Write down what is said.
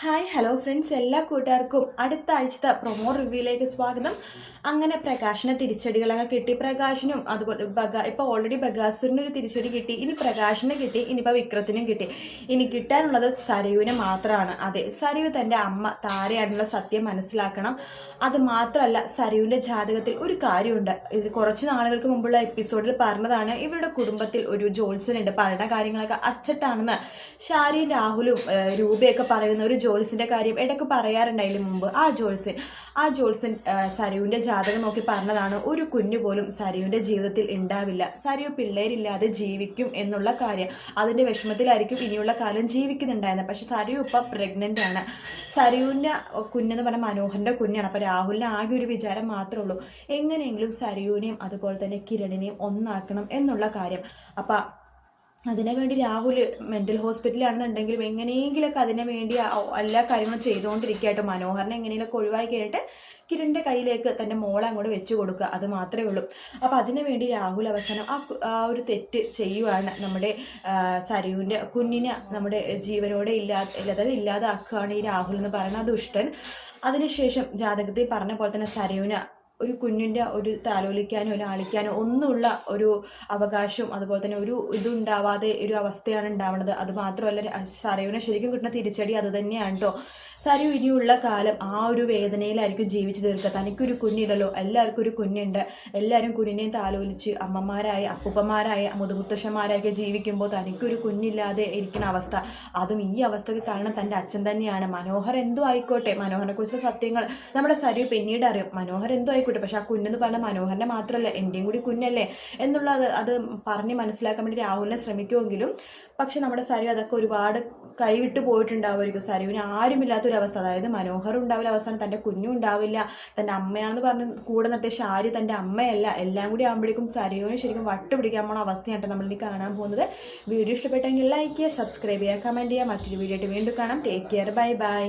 Hi hello friends, എല്ലാ കൂട്ടുകാർക്കും അടുത്ത ആഴ്ചത്തെ പ്രൊമോ റിവ്യൂയിലേക്ക് സ്വാഗതം. അങ്ങനെ പ്രകാശിന് തിരിച്ചടികളൊക്കെ കിട്ടി. പ്രകാശിനും അതുപോലെ ഇപ്പോൾ ഓൾറെഡി ബഗാസുരനൊരു തിരിച്ചടി കിട്ടി, ഇനി പ്രകാശിന് കിട്ടി, ഇനിയിപ്പോൾ വിക്രത്തിനും കിട്ടി. ഇനി കിട്ടാനുള്ളത് സരയുവിന് മാത്രമാണ്. അതെ, സരയു തൻ്റെ അമ്മ താരയാണെന്നുള്ള സത്യം മനസ്സിലാക്കണം. അത് മാത്രമല്ല, സരയുവിൻ്റെ ജാതകത്തിൽ ഒരു കാര്യമുണ്ട്. ഇത് കുറച്ച് നാളുകൾക്ക് മുമ്പുള്ള എപ്പിസോഡിൽ പറഞ്ഞതാണ്. ഇവരുടെ കുടുംബത്തിൽ ഒരു ജോത്സ്യനുണ്ട്, പറഞ്ഞ കാര്യങ്ങളൊക്കെ അച്ചട്ടാണെന്ന് ഷാരിയും രാഹുലും രൂപയൊക്കെ പറയുന്ന ഒരു ജോത്സ്യൻ്റെ കാര്യം ഇടയ്ക്ക് പറയാറുണ്ടായില്ല മുമ്പ്. ആ ജോത്സ്യൻ സരയുവിൻ്റെ ജാതകം നോക്കി പറഞ്ഞതാണ്, ഒരു കുഞ്ഞു പോലും സരയുവിൻ്റെ ജീവിതത്തിൽ ഉണ്ടാവില്ല, സരയു പിള്ളേരില്ലാതെ ജീവിക്കും എന്നുള്ള കാര്യം. അതിൻ്റെ വിഷമത്തിലായിരിക്കും ഇനിയുള്ള കാലം ജീവിക്കുന്നുണ്ടായിരുന്നത്. പക്ഷെ സരയു ഇപ്പം പ്രഗ്നൻ്റ് ആണ്. സരയുവിൻ്റെ കുഞ്ഞെന്ന് പറഞ്ഞാൽ മനോഹറിൻ്റെ കുഞ്ഞാണ്. അപ്പോൾ രാഹുലിന് ആകെ ഒരു വിചാരം മാത്രമേ ഉള്ളൂ, എങ്ങനെയെങ്കിലും സരയുവിനെയും അതുപോലെ തന്നെ കിരണിനെയും ഒന്നാക്കണം എന്നുള്ള കാര്യം. അപ്പം അതിനുവേണ്ടി രാഹുൽ മെൻ്റൽ ഹോസ്പിറ്റലാണെന്നുണ്ടെങ്കിലും എങ്ങനെയെങ്കിലൊക്കെ അതിനു വേണ്ടി എല്ലാ കാര്യങ്ങളും ചെയ്തുകൊണ്ടിരിക്കുകയായിട്ട് മനോഹറിനെ എങ്ങനെയെങ്കിലൊക്കെ ഒഴിവാക്കി കഴിഞ്ഞിട്ട് കിരണിൻ്റെ കയ്യിലേക്ക് തൻ്റെ മോളെ അങ്ങോട്ട് വെച്ച് കൊടുക്കുക, അത് മാത്രമേ ഉള്ളൂ. അപ്പോൾ അതിനു വേണ്ടി രാഹുൽ അവസാനം ആ ഒരു തെറ്റ് ചെയ്യുവാണ്. നമ്മുടെ സരയുവിൻ്റെ കുഞ്ഞിനെ നമ്മുടെ ജീവനോടെ ഇല്ലാതാക്കുകയാണ് ഈ രാഹുൽ എന്ന് പറയുന്ന ദുഷ്ടൻ. അതിനുശേഷം ജാതകത്തിൽ പറഞ്ഞ പോലെ തന്നെ സരയുവിന് ഒരു കുഞ്ഞിൻ്റെ ഒരു താലോലിക്കാനോ ലാളിക്കാനോ ഒന്നുമുള്ള ഒരു അവകാശവും അതുപോലെ തന്നെ ഒരു ഇതുണ്ടാവാതെ ഒരു അവസ്ഥയാണ് ഉണ്ടാവുന്നത്. അത് മാത്രമല്ല, സരയുവിനെ ശരിക്കും കിട്ടുന്ന തിരിച്ചടി അത് തന്നെയാണ് കേട്ടോ. സരയു ഇനിയുള്ള കാലം ആ ഒരു വേദനയിലായിരിക്കും ജീവിച്ചു തീർക്കുക. തനിക്കൊരു കുഞ്ഞില്ലല്ലോ, എല്ലാവർക്കും ഒരു കുഞ്ഞുണ്ട്, എല്ലാവരും കുഞ്ഞിനെയും താലോലിച്ച് അമ്മമാരായ അപ്പൂപ്പന്മാരായ മുതുമുത്തശ്ശന്മാരായൊക്കെ ജീവിക്കുമ്പോൾ തനിക്കൊരു കുഞ്ഞില്ലാതെ ഇരിക്കുന്ന അവസ്ഥ, അതും ഈ അവസ്ഥയ്ക്ക് കാരണം തൻ്റെ അച്ഛൻ തന്നെയാണ്. മനോഹർ എന്തോ ആയിക്കോട്ടെ, മനോഹറിനെ കുറിച്ചുള്ള സത്യങ്ങൾ നമ്മുടെ സരയു പിന്നീട് അറിയും. മനോഹർ എന്തോ ആയിക്കോട്ടെ, പക്ഷെ ആ കുഞ്ഞെന്ന് പറഞ്ഞാൽ മനോഹറിൻ്റെ മാത്രമല്ല എൻ്റെയും കൂടി കുഞ്ഞല്ലേ എന്നുള്ളത് അത് പറഞ്ഞ് മനസ്സിലാക്കാൻ വേണ്ടി രാഹുലിനെ ശ്രമിക്കുമെങ്കിലും പക്ഷെ നമ്മുടെ സരയു അതൊക്കെ ഒരുപാട് കൈവിട്ട് പോയിട്ടുണ്ടാവുമായിരിക്കും. സരയുവിന് ആരുമില്ലാത്തൊരവസ്ഥ, അതായത് മനോഹറും ഉണ്ടാവില്ല, അവസാനം തൻ്റെ കുഞ്ഞും ഉണ്ടാവില്ല, തൻ്റെ അമ്മയാണെന്ന് പറഞ്ഞ് കൂടെ നിർത്തിയ ഷാരി തൻ്റെ അമ്മയല്ല, എല്ലാം കൂടി ആകുമ്പോഴേക്കും സരയുവിന് ശരിക്കും വട്ടുപിടിക്കാൻ പോണ അവസ്ഥയാണ് നമ്മളിനി കാണാൻ പോകുന്നത്. വീഡിയോ ഇഷ്ടപ്പെട്ടെങ്കിൽ ലൈക്ക് ചെയ്യുക, സബ്സ്ക്രൈബ് ചെയ്യുക, കമൻറ്റ് ചെയ്യുക. മറ്റൊരു വീഡിയോ ആയിട്ട് വീണ്ടും കാണാം. Take care, bye bye.